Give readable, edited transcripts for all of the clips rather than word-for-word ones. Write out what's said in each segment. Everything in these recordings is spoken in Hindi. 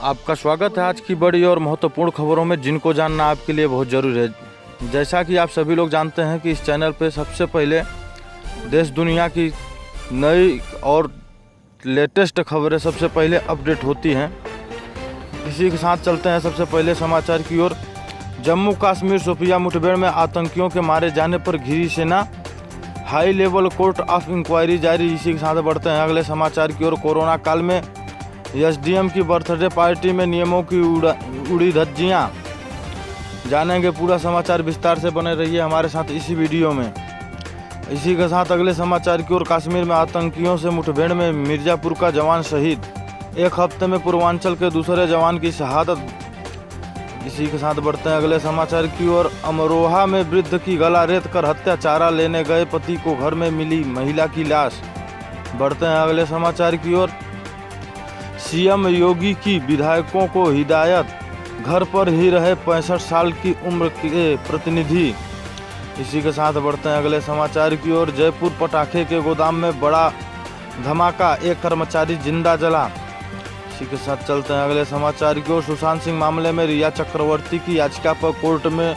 आपका स्वागत है आज की बड़ी और महत्वपूर्ण खबरों में, जिनको जानना आपके लिए बहुत ज़रूरी है। जैसा कि आप सभी लोग जानते हैं कि इस चैनल पे सबसे पहले देश दुनिया की नई और लेटेस्ट खबरें सबसे पहले अपडेट होती हैं। इसी के साथ चलते हैं सबसे पहले समाचार की ओर। जम्मू कश्मीर शोपियां मुठभेड़ में आतंकियों के मारे जाने पर घिरी सेना, high level court of inquiry जारी। इसी के साथ बढ़ते हैं अगले समाचार की ओर। कोरोना काल में एसडीएम की बर्थडे पार्टी में नियमों की उड़ी धज्जियाँ। जानेंगे पूरा समाचार, विस्तार से बने रहिए हमारे साथ इसी वीडियो में। इसी के साथ अगले समाचार की ओर। कश्मीर में आतंकियों से मुठभेड़ में मिर्ज़ापुर का जवान शहीद, एक हफ्ते में पूर्वांचल के दूसरे जवान की शहादत। इसी के साथ बढ़ते हैं अगले समाचार की ओर। अमरोहा में वृद्ध की गला रेत कर हत्या, चारा लेने गए पति को घर में मिली महिला की लाश। बढ़ते हैं अगले समाचार की ओर। सीएम योगी की विधायकों को हिदायत, घर पर ही रहे 65 साल की उम्र के प्रतिनिधि। इसी के साथ बढ़ते हैं अगले समाचार की ओर। जयपुर पटाखे के गोदाम में बड़ा धमाका, एक कर्मचारी जिंदा जला। इसी के साथ चलते हैं अगले समाचार की ओर। सुशांत सिंह मामले में रिया चक्रवर्ती की याचिका पर कोर्ट में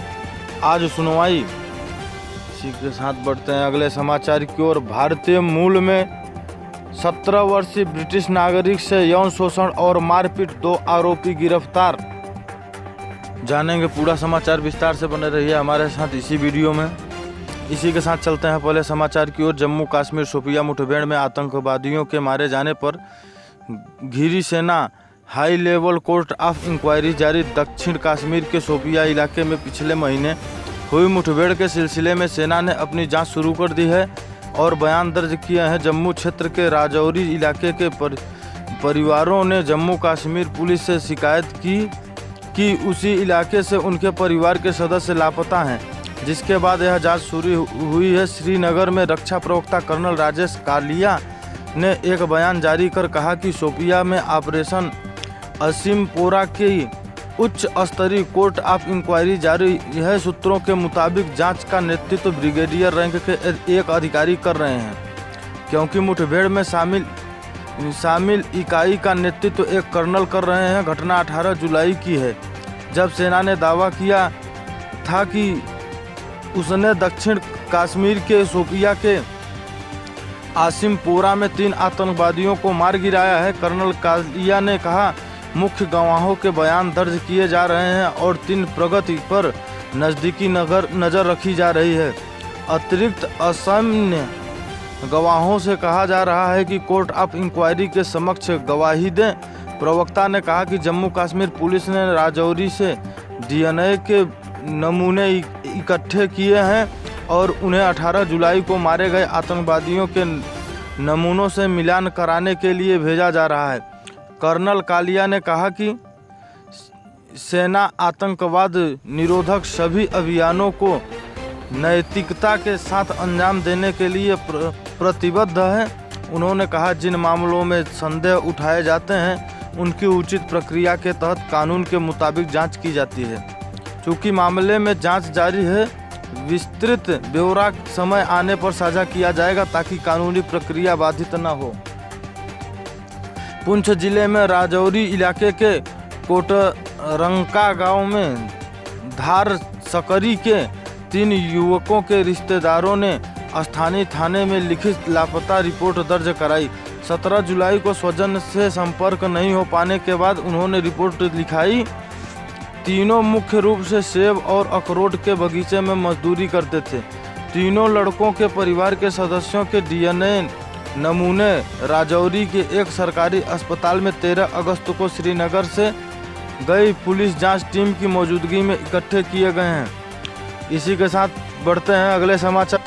आज सुनवाई। इसी के साथ बढ़ते हैं अगले समाचार की ओर। भारतीय मूल में 17 वर्षीय ब्रिटिश नागरिक से यौन शोषण और मारपीट, 2 आरोपी गिरफ्तार। जानेंगे पूरा समाचार, विस्तार से बने रहिए हमारे साथ इसी वीडियो में। इसी के साथ चलते हैं पहले समाचार की ओर। जम्मू कश्मीर शोपियां मुठभेड़ में आतंकवादियों के मारे जाने पर घिरी सेना, high level court of inquiry जारी। दक्षिण कश्मीर के शोपियां इलाके में पिछले महीने हुई मुठभेड़ के सिलसिले में सेना ने अपनी जांच शुरू कर दी है और बयान दर्ज किए हैं। जम्मू क्षेत्र के राजौरी इलाके के परिवारों ने जम्मू कश्मीर पुलिस से शिकायत की कि उसी इलाके से उनके परिवार के सदस्य लापता हैं, जिसके बाद यह जांच शुरू हुई है। श्रीनगर में रक्षा प्रवक्ता कर्नल राजेश कालिया ने एक बयान जारी कर कहा कि शोपिया में ऑपरेशन असीमपोरा की उच्च स्तरीय कोर्ट ऑफ इंक्वायरी जारी है। सूत्रों के मुताबिक जांच का नेतृत्व ब्रिगेडियर रैंक के एक अधिकारी कर रहे हैं, क्योंकि मुठभेड़ में शामिल इकाई का नेतृत्व एक कर्नल कर रहे हैं। घटना 18 जुलाई की है, जब सेना ने दावा किया था कि उसने दक्षिण कश्मीर के शोपिया के आसिमपोरा में 3 आतंकवादियों को मार गिराया है। कर्नल कालिया ने कहा, मुख्य गवाहों के बयान दर्ज किए जा रहे हैं और 3 प्रगति पर नज़दीकी नज़र रखी जा रही है। अतिरिक्त असामान्य गवाहों से कहा जा रहा है कि कोर्ट ऑफ इंक्वायरी के समक्ष गवाही दें। प्रवक्ता ने कहा कि जम्मू कश्मीर पुलिस ने राजौरी से डीएनए के नमूने इकट्ठे किए हैं और उन्हें 18 जुलाई को मारे गए आतंकवादियों के नमूनों से मिलान कराने के लिए भेजा जा रहा है। कर्नल कालिया ने कहा कि सेना आतंकवाद निरोधक सभी अभियानों को नैतिकता के साथ अंजाम देने के लिए प्रतिबद्ध है। उन्होंने कहा, जिन मामलों में संदेह उठाए जाते हैं उनकी उचित प्रक्रिया के तहत कानून के मुताबिक जांच की जाती है। चूँकि मामले में जांच जारी है, विस्तृत ब्यौरा समय आने पर साझा किया जाएगा ताकि कानूनी प्रक्रिया बाधित न हो। पुंछ जिले में राजौरी इलाके के कोटरंका गांव में धार सकरी के 3 युवकों के रिश्तेदारों ने स्थानीय थाने में लिखित लापता रिपोर्ट दर्ज कराई। 17 जुलाई को स्वजन से संपर्क नहीं हो पाने के बाद उन्होंने रिपोर्ट लिखाई। तीनों मुख्य रूप से सेब और अखरोट के बगीचे में मजदूरी करते थे। तीनों लड़कों के परिवार के सदस्यों के डीएनए नमूने राजौरी के एक सरकारी अस्पताल में 13 अगस्त को श्रीनगर से गई पुलिस जांच टीम की मौजूदगी में इकट्ठे किए गए हैं। इसी के साथ बढ़ते हैं अगले समाचार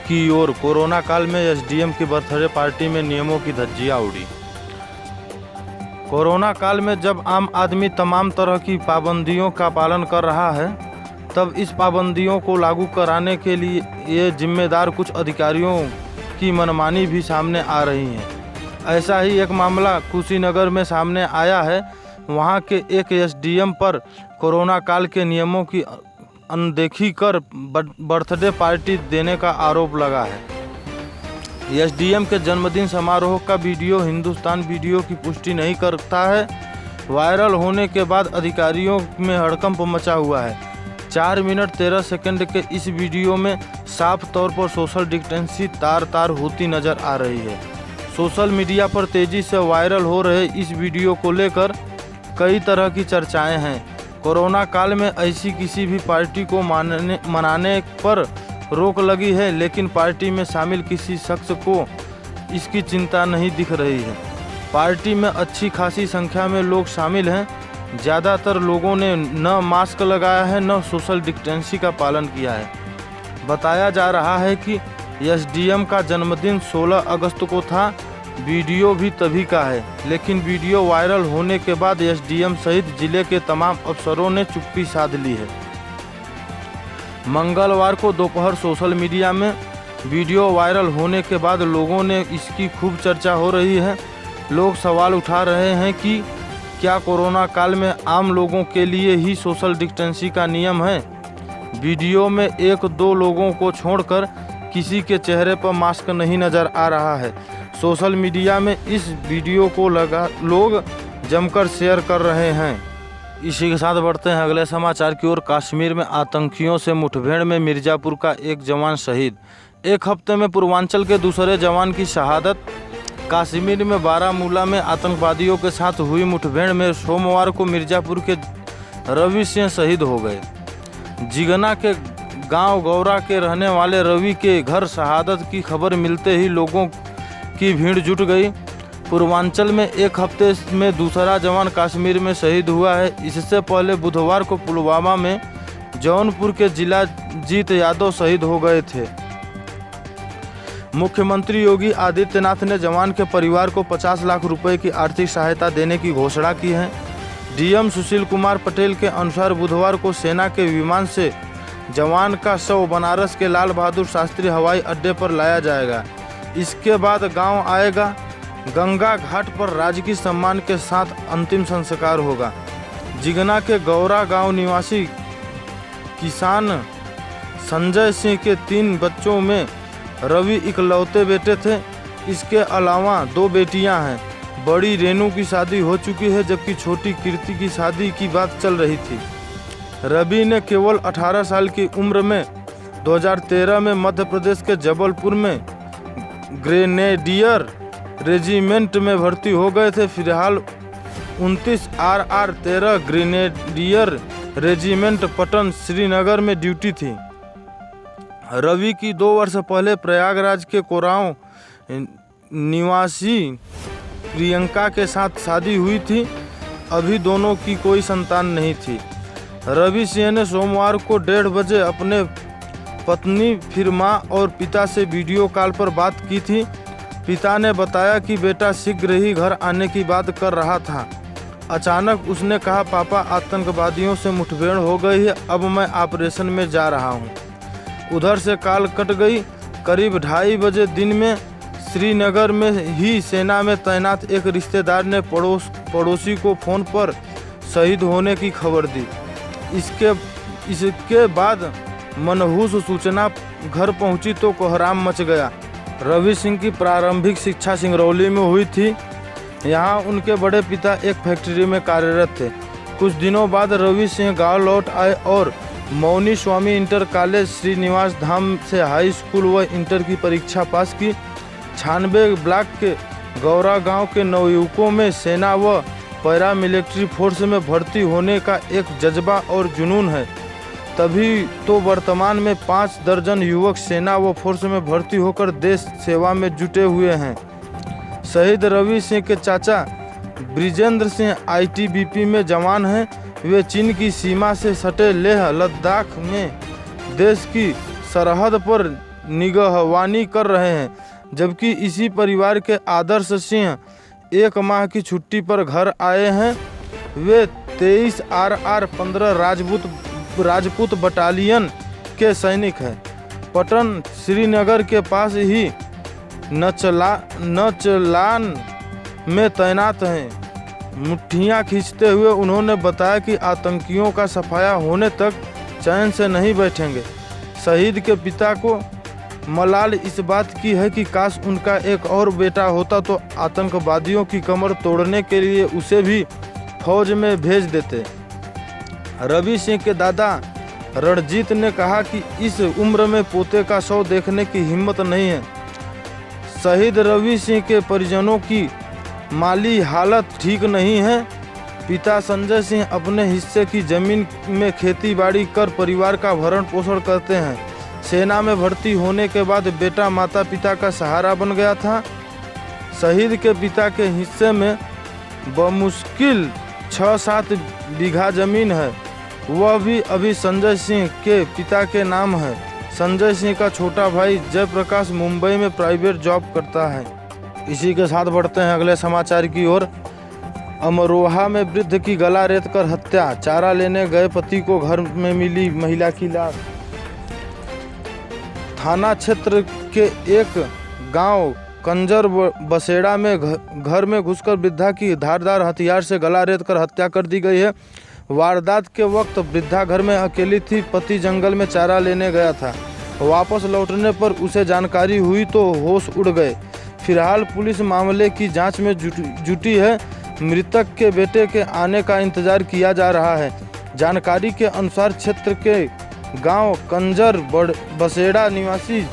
की ओर। कोरोना काल में एसडीएम की बर्थडे पार्टी में नियमों की धज्जियां उड़ी। कोरोना काल में जब आम आदमी तमाम तरह की पाबंदियों का पालन कर रहा है, तब इस पाबंदियों को लागू कराने के लिए ये जिम्मेदार कुछ अधिकारियों की मनमानी भी सामने आ रही है। ऐसा ही एक मामला कुशीनगर में सामने आया है। वहां के एक एसडीएम पर कोरोना काल के नियमों की अनदेखी कर बर्थडे पार्टी देने का आरोप लगा है। एसडीएम के जन्मदिन समारोह का वीडियो हिंदुस्तान वीडियो की पुष्टि नहीं करता है। वायरल होने के बाद अधिकारियों में हड़कंप मचा हुआ है। 4 मिनट 13 सेकंड के इस वीडियो में साफ तौर पर सोशल डिस्टेंसिंग तार होती नजर आ रही है। सोशल मीडिया पर तेजी से वायरल हो रहे इस वीडियो को लेकर कई तरह की चर्चाएं हैं। कोरोना काल में ऐसी किसी भी पार्टी को मनाने पर रोक लगी है, लेकिन पार्टी में शामिल किसी शख्स को इसकी चिंता नहीं दिख रही है। पार्टी में अच्छी खासी संख्या में लोग शामिल हैं। ज़्यादातर लोगों ने न मास्क लगाया है न सोशल डिस्टेंसिंग का पालन किया है। बताया जा रहा है कि एसडीएम का जन्मदिन 16 अगस्त को था। वीडियो भी तभी का है, लेकिन वीडियो वायरल होने के बाद एसडीएम सहित जिले के तमाम अफसरों ने चुप्पी साध ली है। मंगलवार को दोपहर सोशल मीडिया में वीडियो वायरल होने के बाद लोगों ने इसकी खूब चर्चा हो रही है। लोग सवाल उठा रहे हैं कि क्या कोरोना काल में आम लोगों के लिए ही सोशल डिस्टेंसिंग का नियम है। वीडियो में 1-2 लोगों को छोड़कर किसी के चेहरे पर मास्क नहीं नज़र आ रहा है। सोशल मीडिया में इस वीडियो को लोग जमकर शेयर कर रहे हैं। इसी के साथ बढ़ते हैं अगले समाचार की ओर। कश्मीर में आतंकियों से मुठभेड़ में मिर्ज़ापुर का एक जवान शहीद। एक हफ्ते में पूर्वांचल के दूसरे जवान की शहादत। कश्मीर में बारामूला में आतंकवादियों के साथ हुई मुठभेड़ में सोमवार को मिर्ज़ापुर के रवि सिंह शहीद हो गए। जिगना के गांव गौरा के रहने वाले रवि के घर शहादत की खबर मिलते ही लोगों की भीड़ जुट गई। पूर्वांचल में एक हफ्ते में दूसरा जवान कश्मीर में शहीद हुआ है। इससे पहले बुधवार को पुलवामा में जौनपुर के जिला जीत यादव शहीद हो गए थे। मुख्यमंत्री योगी आदित्यनाथ ने जवान के परिवार को 50 लाख रुपए की आर्थिक सहायता देने की घोषणा की है। डीएम सुशील कुमार पटेल के अनुसार बुधवार को सेना के विमान से जवान का शव बनारस के लाल बहादुर शास्त्री हवाई अड्डे पर लाया जाएगा। इसके बाद गांव आएगा। गंगा घाट पर राजकीय सम्मान के साथ अंतिम संस्कार होगा। जिगना के गौरा गांव निवासी किसान संजय सिंह के 3 बच्चों में रवि इकलौते बेटे थे। इसके अलावा 2 बेटियां हैं। बड़ी रेनू की शादी हो चुकी है, जबकि छोटी कीर्ति की शादी की बात चल रही थी। रवि ने केवल 18 साल की उम्र में 2013 में मध्य प्रदेश के जबलपुर में ग्रेनेडियर रेजिमेंट में भर्ती हो गए थे। फिलहाल 29 RR 13 grenadier regiment Patan Srinagar में ड्यूटी थी। रवि की 2 वर्ष पहले प्रयागराज के कोरांव निवासी प्रियंका के साथ शादी हुई थी। अभी दोनों की कोई संतान नहीं थी। रवि सिंह ने सोमवार को 1:30 बजे अपने पत्नी, फिर मां और पिता से वीडियो कॉल पर बात की थी। पिता ने बताया कि बेटा शीघ्र ही घर आने की बात कर रहा था। अचानक उसने कहा, पापा आतंकवादियों से मुठभेड़ हो गई है, अब मैं ऑपरेशन में जा रहा हूँ। उधर से कॉल कट गई। करीब 2:30 बजे दिन में श्रीनगर में ही सेना में तैनात एक रिश्तेदार ने पड़ोसी को फ़ोन पर शहीद होने की खबर दी। इसके बाद मनहूस सूचना घर पहुंची तो कोहराम मच गया। रवि सिंह की प्रारंभिक शिक्षा सिंगरौली में हुई थी। यहाँ उनके बड़े पिता एक फैक्ट्री में कार्यरत थे। कुछ दिनों बाद रवि सिंह गांव लौट आए और मौनी स्वामी इंटर कॉलेज श्रीनिवास धाम से हाई स्कूल व इंटर की परीक्षा पास की। 96 ब्लॉक के गौरा गांव के नवयुवकों में सेना व पैरामिलिट्री फोर्स में भर्ती होने का एक जज्बा और जुनून है। तभी तो वर्तमान में 5 दर्जन युवक सेना व फोर्स में भर्ती होकर देश सेवा में जुटे हुए हैं। शहीद रवि सिंह के चाचा ब्रिजेंद्र सिंह ITBP में जवान हैं। वे चीन की सीमा से सटे लेह लद्दाख में देश की सरहद पर निगहवानी कर रहे हैं, जबकि इसी परिवार के आदर्श सिंह 1 माह की छुट्टी पर घर आए हैं। वे 23 RR 15 राजपूत बटालियन के सैनिक हैं। पटन श्रीनगर के पास ही नचलान में तैनात हैं। मुट्ठियां खींचते हुए उन्होंने बताया कि आतंकियों का सफाया होने तक चैन से नहीं बैठेंगे। शहीद के पिता को मलाल इस बात की है कि काश उनका एक और बेटा होता तो आतंकवादियों की कमर तोड़ने के लिए उसे भी फौज में भेज देते। रवि सिंह के दादा रणजीत ने कहा कि इस उम्र में पोते का शव देखने की हिम्मत नहीं है। शहीद रवि सिंह के परिजनों की माली हालत ठीक नहीं है। पिता संजय सिंह अपने हिस्से की जमीन में खेती बाड़ी कर परिवार का भरण पोषण करते हैं। सेना में भर्ती होने के बाद बेटा माता पिता का सहारा बन गया था। शहीद के पिता के हिस्से में बमुश्किल 6-7 बीघा जमीन है, वह भी अभी संजय सिंह के पिता के नाम है। संजय सिंह का छोटा भाई जयप्रकाश मुंबई में प्राइवेट जॉब करता है। इसी के साथ बढ़ते हैं अगले समाचार की ओर। अमरोहा में वृद्ध की गला रेत कर हत्या, चारा लेने गए पति को घर में मिली महिला की लाश। थाना क्षेत्र के एक गांव कंजर बसेड़ा में घर में घुसकर वृद्धा की धारदार हथियार से गला रेत कर हत्या कर दी गई है। वारदात के वक्त वृद्धा घर में अकेली थी। पति जंगल में चारा लेने गया था। वापस लौटने पर उसे जानकारी हुई तो होश उड़ गए। फिलहाल पुलिस मामले की जांच में जुटी है। मृतक के बेटे के आने का इंतजार किया जा रहा है। जानकारी के अनुसार क्षेत्र के गांव कंजर बसेड़ा निवासी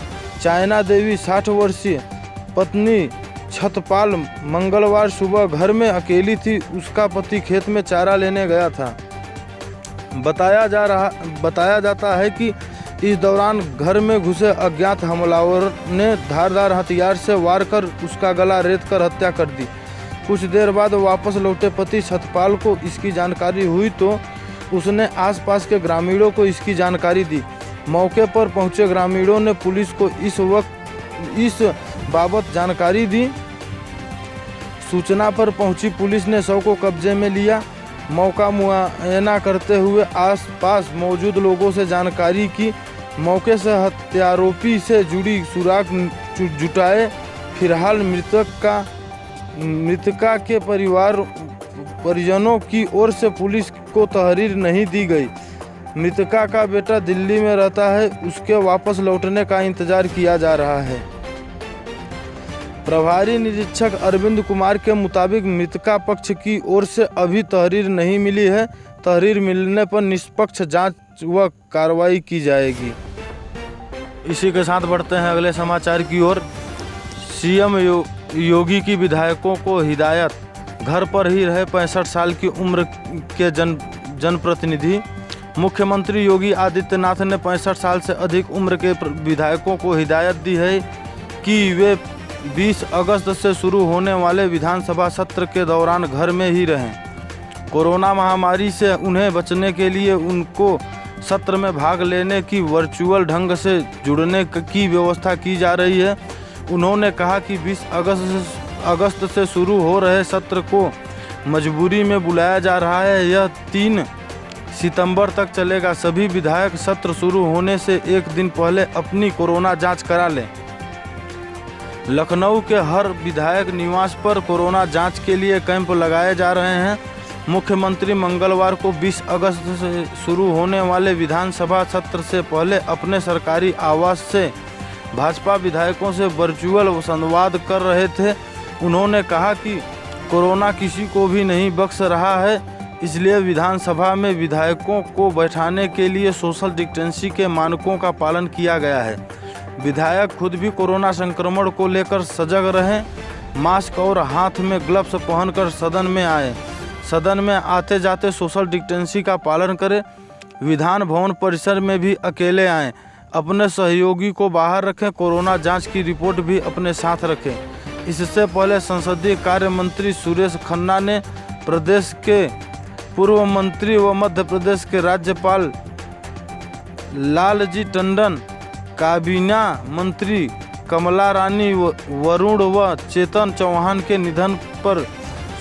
चायना देवी 60 वर्षीय पत्नी छतपाल मंगलवार सुबह घर में अकेली थी। उसका पति खेत में चारा लेने गया था। बताया जाता है कि इस दौरान घर में घुसे अज्ञात हमलावर ने धारदार हथियार से वार कर उसका गला रेत कर हत्या कर दी। कुछ देर बाद वापस लौटे पति छतपाल को इसकी जानकारी हुई तो उसने आसपास के ग्रामीणों को इसकी जानकारी दी। मौके पर पहुंचे ग्रामीणों ने पुलिस को इस बाबत जानकारी दी। सूचना पर पहुंची पुलिस ने शव को कब्जे में लिया। मौका मुआयना करते हुए आसपास मौजूद लोगों से जानकारी की। मौके से हत्यारोपी से जुड़ी सुराग जुटाए। फिलहाल मृतका के परिजनों की ओर से पुलिस को तहरीर नहीं दी गई। मृतका का बेटा दिल्ली में रहता है, उसके वापस लौटने का इंतजार किया जा रहा है। प्रभारी निरीक्षक अरविंद कुमार के मुताबिक मृतका पक्ष की ओर से अभी तहरीर नहीं मिली है। तहरीर मिलने पर निष्पक्ष जांच व कार्रवाई की जाएगी। इसी के साथ बढ़ते हैं अगले समाचार की ओर। सीएम योगी की विधायकों को हिदायत, घर पर ही रहे 65 साल की उम्र के जनप्रतिनिधि। मुख्यमंत्री योगी आदित्यनाथ ने 65 साल से अधिक उम्र के विधायकों को हिदायत दी है कि वे 20 अगस्त से शुरू होने वाले विधानसभा सत्र के दौरान घर में ही रहें। कोरोना महामारी से उन्हें बचने के लिए उनको सत्र में भाग लेने की वर्चुअल ढंग से जुड़ने की व्यवस्था की जा रही है। उन्होंने कहा कि 20 अगस्त से शुरू हो रहे सत्र को मजबूरी में बुलाया जा रहा है। यह 3 सितंबर तक चलेगा। सभी विधायक सत्र शुरू होने से एक दिन पहले अपनी कोरोना जांच करा लें। लखनऊ के हर विधायक निवास पर कोरोना जांच के लिए कैंप लगाए जा रहे हैं। मुख्यमंत्री मंगलवार को 20 अगस्त से शुरू होने वाले विधानसभा सत्र से पहले अपने सरकारी आवास से भाजपा विधायकों से वर्चुअल संवाद कर रहे थे। उन्होंने कहा कि कोरोना किसी को भी नहीं बख्श रहा है, इसलिए विधानसभा में विधायकों को बैठाने के लिए सोशल डिस्टेंसिंग के मानकों का पालन किया गया है। विधायक खुद भी कोरोना संक्रमण को लेकर सजग रहें। मास्क और हाथ में ग्लव्स पहनकर सदन में आए। सदन में आते जाते सोशल डिस्टेंसिंग का पालन करें। विधान भवन परिसर में भी अकेले आएं। अपने सहयोगी को बाहर रखें। कोरोना जांच की रिपोर्ट भी अपने साथ रखें। इससे पहले संसदीय कार्य मंत्री सुरेश खन्ना ने प्रदेश के पूर्व मंत्री व मध्य प्रदेश के राज्यपाल लालजी टंडन, काबीना मंत्री कमला रानी, वरुण व चेतन चौहान के निधन पर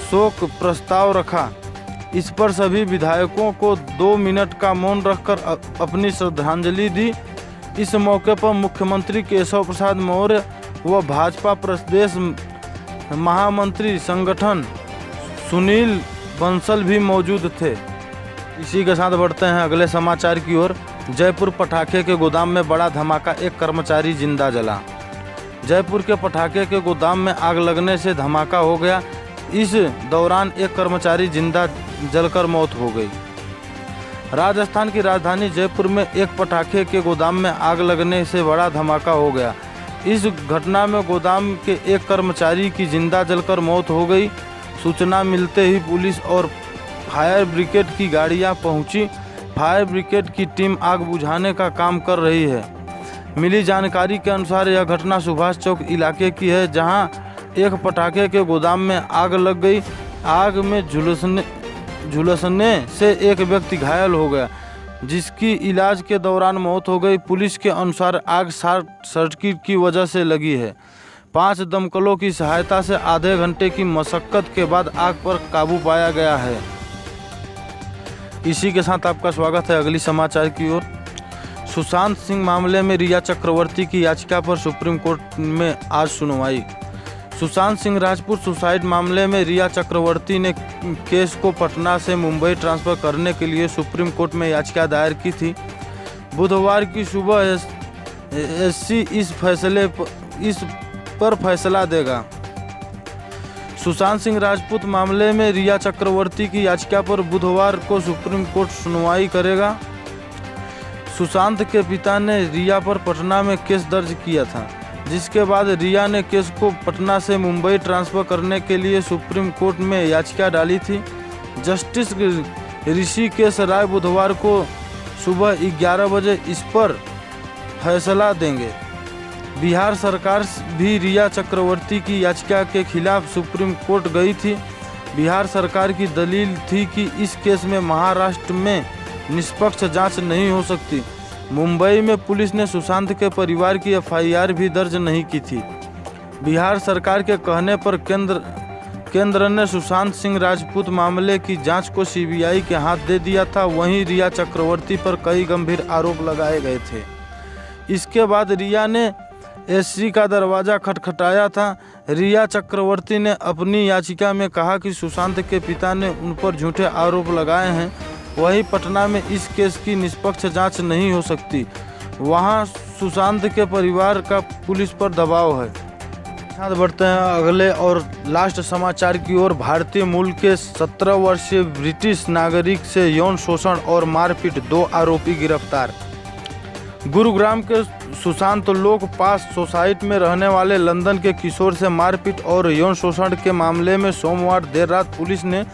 शोक प्रस्ताव रखा। इस पर सभी विधायकों को 2 मिनट का मौन रखकर अपनी श्रद्धांजलि दी। इस मौके पर मुख्यमंत्री केशव प्रसाद मौर्य व भाजपा प्रदेश महामंत्री संगठन सुनील बंसल भी मौजूद थे। इसी के साथ बढ़ते हैं अगले समाचार की ओर। जयपुर पटाखे के गोदाम में बड़ा धमाका, एक कर्मचारी जिंदा जला। जयपुर के पटाखे के गोदाम में आग लगने से धमाका हो गया। इस दौरान एक कर्मचारी जिंदा जलकर मौत हो गई। राजस्थान की राजधानी जयपुर में एक पटाखे के गोदाम में आग लगने से बड़ा धमाका हो गया। इस घटना में गोदाम के एक कर्मचारी की जिंदा जलकर मौत हो गई। सूचना मिलते ही पुलिस और फायर ब्रिगेड की गाड़ियां पहुंची। फायर ब्रिगेड की टीम आग बुझाने का काम कर रही है। मिली जानकारी के अनुसार यह घटना सुभाष चौक इलाके की है, जहां एक पटाखे के गोदाम में आग लग गई। आग में झुलसने से एक व्यक्ति घायल हो गया, जिसकी इलाज के दौरान मौत हो गई। पुलिस के अनुसार आग शॉर्ट सर्किट की वजह से लगी है। 5 दमकलों की सहायता से आधे घंटे की मशक्कत के बाद आग पर काबू पाया गया है। इसी के साथ आपका स्वागत है अगली समाचार की ओर। सुशांत सिंह मामले में रिया चक्रवर्ती की याचिका पर सुप्रीम कोर्ट में आज सुनवाई। सुशांत सिंह राजपूत सुसाइड मामले में रिया चक्रवर्ती ने केस को पटना से मुंबई ट्रांसफर करने के लिए सुप्रीम कोर्ट में याचिका दायर की थी। बुधवार की सुबह एससी इस पर फैसला देगा। सुशांत सिंह राजपूत मामले में रिया चक्रवर्ती की याचिका पर बुधवार को सुप्रीम कोर्ट सुनवाई करेगा। सुशांत के पिता ने रिया पर पटना में केस दर्ज किया था, जिसके बाद रिया ने केस को पटना से मुंबई ट्रांसफर करने के लिए सुप्रीम कोर्ट में याचिका डाली थी। जस्टिस ऋषिकेश राय बुधवार को सुबह 11 बजे इस पर फैसला देंगे। बिहार सरकार भी रिया चक्रवर्ती की याचिका के खिलाफ सुप्रीम कोर्ट गई थी। बिहार सरकार की दलील थी कि इस केस में महाराष्ट्र में निष्पक्ष जांच नहीं हो सकती। मुंबई में पुलिस ने सुशांत के परिवार की एफआईआर भी दर्ज नहीं की थी। बिहार सरकार के कहने पर केंद्र ने सुशांत सिंह राजपूत मामले की जांच को सीबीआई के हाथ दे दिया था। वहीं रिया चक्रवर्ती पर कई गंभीर आरोप लगाए गए थे। इसके बाद रिया ने एससी का दरवाजा खटखटाया था। रिया चक्रवर्ती ने अपनी याचिका में कहा कि सुशांत के पिता ने उन पर झूठे आरोप लगाए हैं। वहीं पटना में इस केस की निष्पक्ष जांच नहीं हो सकती। वहां सुशांत के परिवार का पुलिस पर दबाव है। साथ बढ़ते हैं अगले और लास्ट समाचार की ओर। भारतीय मूल के 17 वर्षीय ब्रिटिश नागरिक से यौन शोषण और मारपीट, 2 आरोपी गिरफ्तार। गुरुग्राम के सुशांत लोक पास सोसाइटी में रहने वाले लंदन के किशोर से मारपीट और यौन शोषण के मामले में सोमवार देर रात पुलिस ने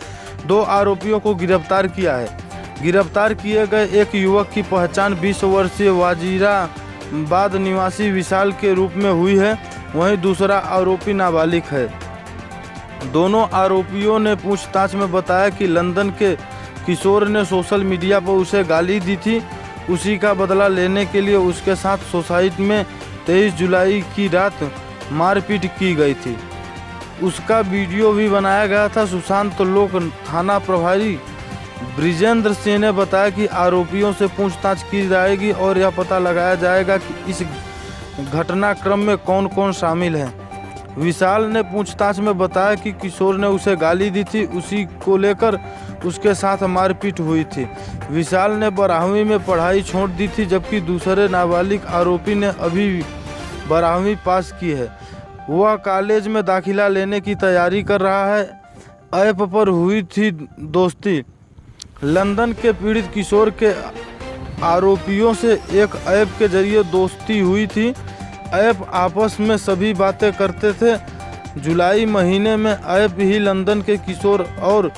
2 आरोपियों को गिरफ्तार किया है। गिरफ्तार किए गए एक युवक की पहचान 20 वर्षीय वाजीराबाद निवासी विशाल के रूप में हुई है। वहीं दूसरा आरोपी नाबालिग है। दोनों आरोपियों ने पूछताछ में बताया कि लंदन के किशोर ने सोशल मीडिया पर उसे गाली दी थी। उसी का बदला लेने के लिए उसके साथ सोसाइटी में 23 जुलाई की रात मारपीट की गई थी। उसका वीडियो भी बनाया गया था। सुशांत लोक थाना प्रभारी ब्रिजेंद्र सिंह ने बताया कि आरोपियों से पूछताछ की जाएगी और यह पता लगाया जाएगा कि इस घटनाक्रम में कौन कौन शामिल है। विशाल ने पूछताछ में बताया कि किशोर ने उसे गाली दी थी। उसी को लेकर उसके साथ मारपीट हुई थी। विशाल ने 12वीं में पढ़ाई छोड़ दी थी, जबकि दूसरे नाबालिग आरोपी ने अभी 12वीं पास की है। वह कॉलेज में दाखिला लेने की तैयारी कर रहा है। ऐप पर हुई थी दोस्ती। लंदन के पीड़ित किशोर के आरोपियों से एक ऐप के जरिए दोस्ती हुई थी। ऐप आपस में सभी बातें करते थे। जुलाई महीने में ऐप ही लंदन के किशोर और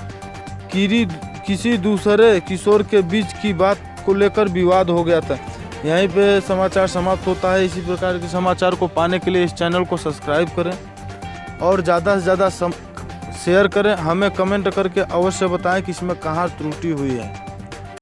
किसी दूसरे किशोर के बीच की बात को लेकर विवाद हो गया था। यहीं पे समाचार समाप्त होता है। इसी प्रकार के समाचार को पाने के लिए इस चैनल को सब्सक्राइब करें और ज़्यादा से ज़्यादा शेयर करें। हमें कमेंट करके अवश्य बताएं कि इसमें कहाँ त्रुटि हुई है।